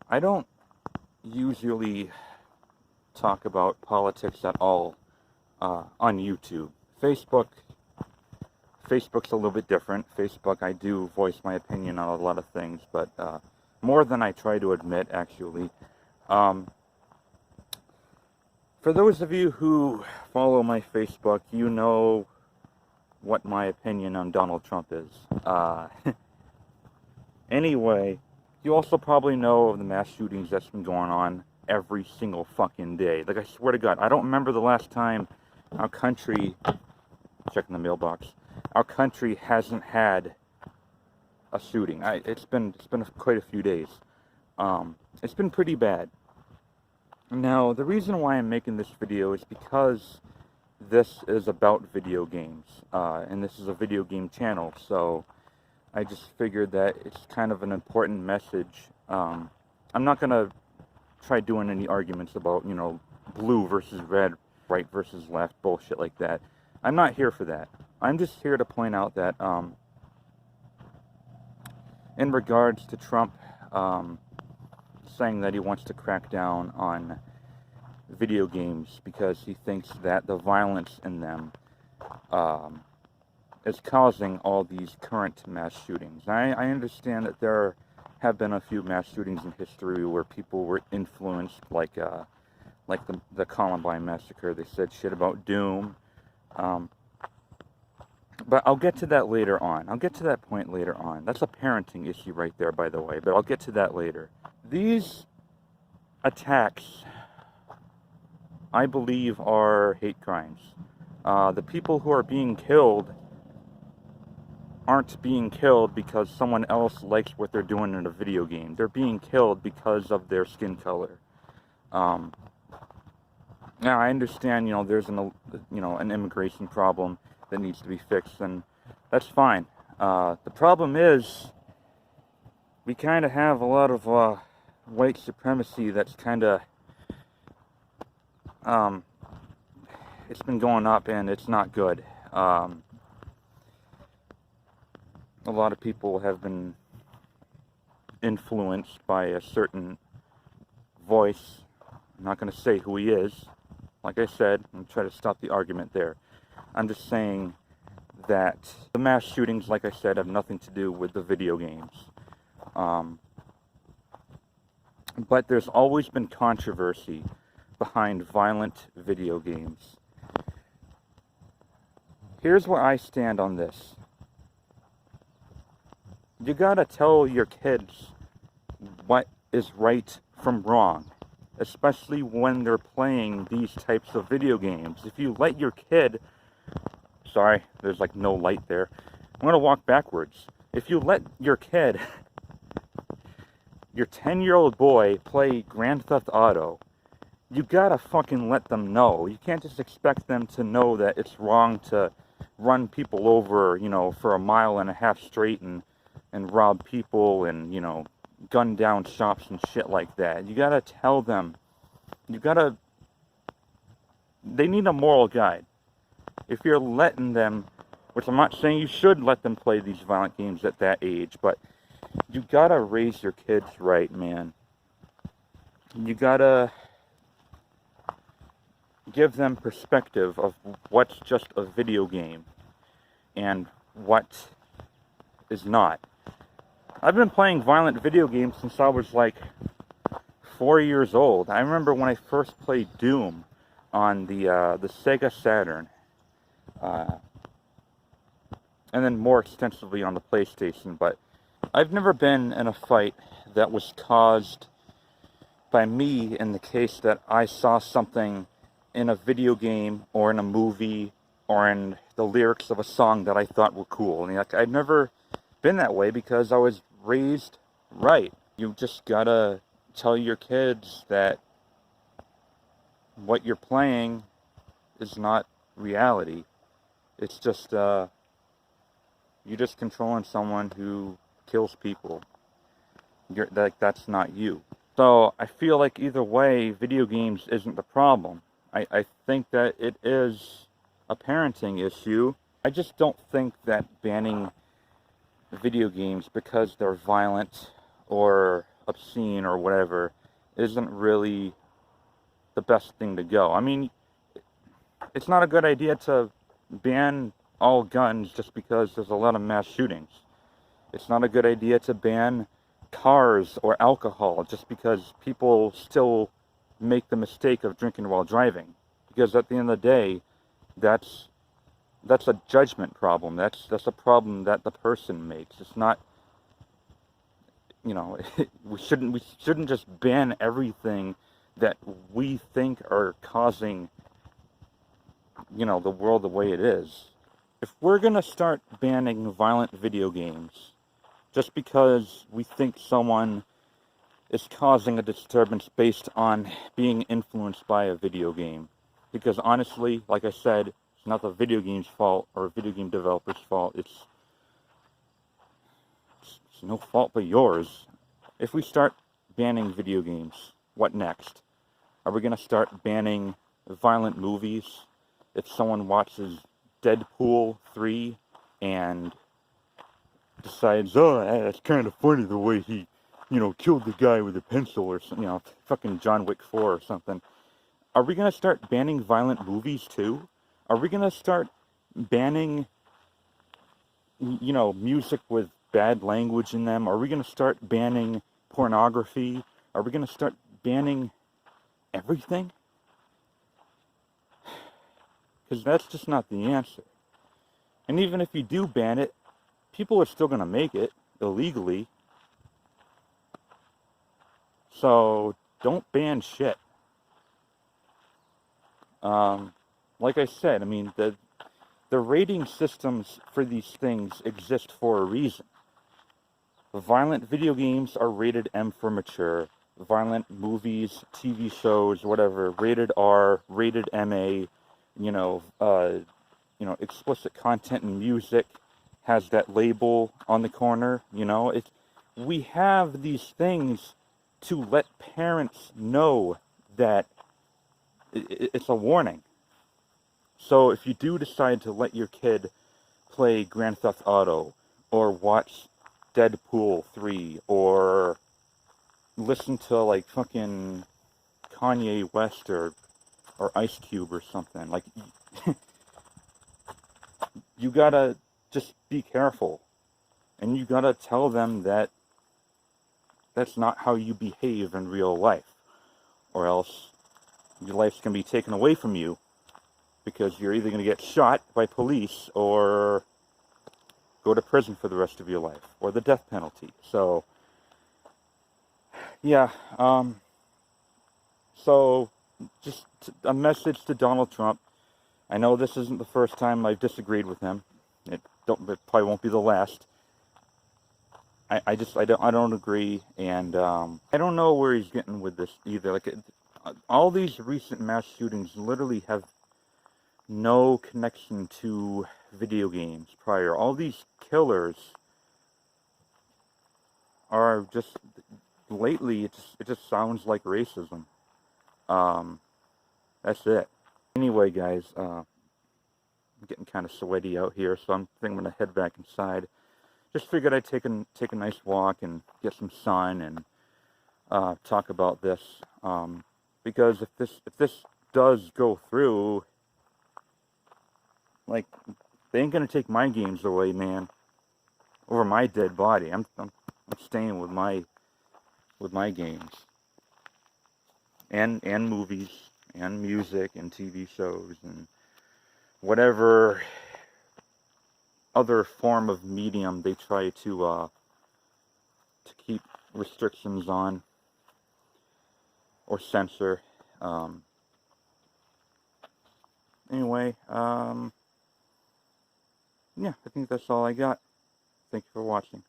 I don't usually talk about politics at all on YouTube. Facebook, Facebook's a little bit different. Facebook, I do voice my opinion on a lot of things, but more than I try to admit, actually. Um, for those of you who follow my Facebook, you know what my opinion on Donald Trump is. Anyway, you also probably know of the mass shootings that's been going on every single fucking day. Like, I swear to God, I don't remember the last time our country, checking the mailbox, our country hasn't had a shooting. It's been quite a few days. It's been pretty bad. Now, the reason why I'm making this video is because this is about video games, and this is a video game channel, so I just figured that it's kind of an important message. I'm not gonna try doing any arguments about, you know, blue versus red, right versus left, bullshit like that. I'm not here for that. I'm just here to point out that, in regards to Trump, saying that he wants to crack down on video games because he thinks that the violence in them is causing all these current mass shootings. I understand that there have been a few mass shootings in history where people were influenced, like the Columbine massacre. They said shit about doom. But I'll get to that later on. I'll get to that point later on. That's a parenting issue right there, by the way, but I'll get to that later. These attacks, I believe, are hate crimes. The people who are being killed aren't being killed because someone else likes what they're doing in a video game. They're being killed because of their skin color. Now, I understand, you know, there's an immigration problem that needs to be fixed, and that's fine. The problem is, we kind of have a lot of white supremacy that's kind of, it's been going up, and it's not good. A lot of people have been influenced by a certain voice. I'm not going to say who he is. Like I said, I'm trying to stop the argument there. I'm just saying that the mass shootings, like I said, have nothing to do with the video games. But there's always been controversy behind violent video games. Here's where I stand on this. You gotta tell your kids what is right from wrong, especially when they're playing these types of video games. If you let your kid, sorry, there's like no light there. I'm gonna walk backwards. If you let your kid, your 10-year-old boy, play Grand Theft Auto, you gotta fucking let them know. You can't just expect them to know that it's wrong to run people over, you know, for a mile and a half straight and rob people and, you know, gun down shops and shit like that. You gotta tell them. They need a moral guide. If you're letting them, which I'm not saying you should let them play these violent games at that age, but you gotta raise your kids right, man. You gotta give them perspective of what's just a video game and what is not. I've been playing violent video games since I was like 4 years old. I remember when I first played Doom on the Sega Saturn, and then more extensively on the PlayStation. But I've never been in a fight that was caused by me in the case that I saw something in a video game or in a movie or in the lyrics of a song that I thought were cool. I mean, like, I've never been that way because I was raised right. You just gotta tell your kids that what you're playing is not reality. It's just you're just controlling someone who kills people. That's not you. So I feel like either way, video games isn't the problem. I think that it is a parenting issue. I just don't think that banning video games because they're violent or obscene or whatever isn't really the best thing to go. I mean, it's not a good idea to ban all guns just because there's a lot of mass shootings. It's not a good idea to ban cars or alcohol just because people still make the mistake of drinking while driving. Because at the end of the day, that's a judgment problem. That's a problem that the person makes. It's not, you know, we shouldn't just ban everything that we think are causing, you know, the world the way it is. If we're gonna start banning violent video games just because we think someone is causing a disturbance based on being influenced by a video game, because honestly, like I said, it's not the video game's fault or a video game developer's fault. It's no fault but yours. If we start banning video games, what next? Are we gonna start banning violent movies? If someone watches Deadpool 3 and decides, oh, that's kind of funny the way he, you know, killed the guy with a pencil or something, you know, fucking John Wick 4 or something. Are we gonna start banning violent movies too? Are we gonna start banning, you know, music with bad language in them? Are we gonna start banning pornography? Are we gonna start banning everything? Because that's just not the answer. And even if you do ban it, people are still gonna make it illegally. So don't ban shit. Like I said, I mean, the rating systems for these things exist for a reason. Violent video games are rated M for mature. Violent movies, TV shows, whatever, rated R, rated MA. You know, explicit content and music has that label on the corner. You know, we have these things to let parents know that it's a warning. So if you do decide to let your kid play Grand Theft Auto, or watch Deadpool 3, or listen to like fucking Kanye West or Ice Cube or something, like, you gotta just be careful. And you gotta tell them that that's not how you behave in real life. Or else your life's gonna be taken away from you, because you're either gonna get shot by police or go to prison for the rest of your life, or the death penalty. So, yeah, so just a message to Donald Trump. I know this isn't the first time I've disagreed with him. It probably won't be the last. I don't agree, and I don't know where he's getting with this either. Like, all these recent mass shootings literally have no connection to video games prior. All these killers are just, lately it just sounds like racism. That's it. Anyway, guys, I'm getting kind of sweaty out here, so I think I'm gonna head back inside. Just figured I'd take a nice walk and get some sun and talk about this, because if this does go through, like, they ain't gonna take my games away, man, over my dead body. I'm staying with my games and movies and music and TV shows and whatever other form of medium they try to keep restrictions on or censor. Anyway, yeah, I think that's all I got. Thank you for watching.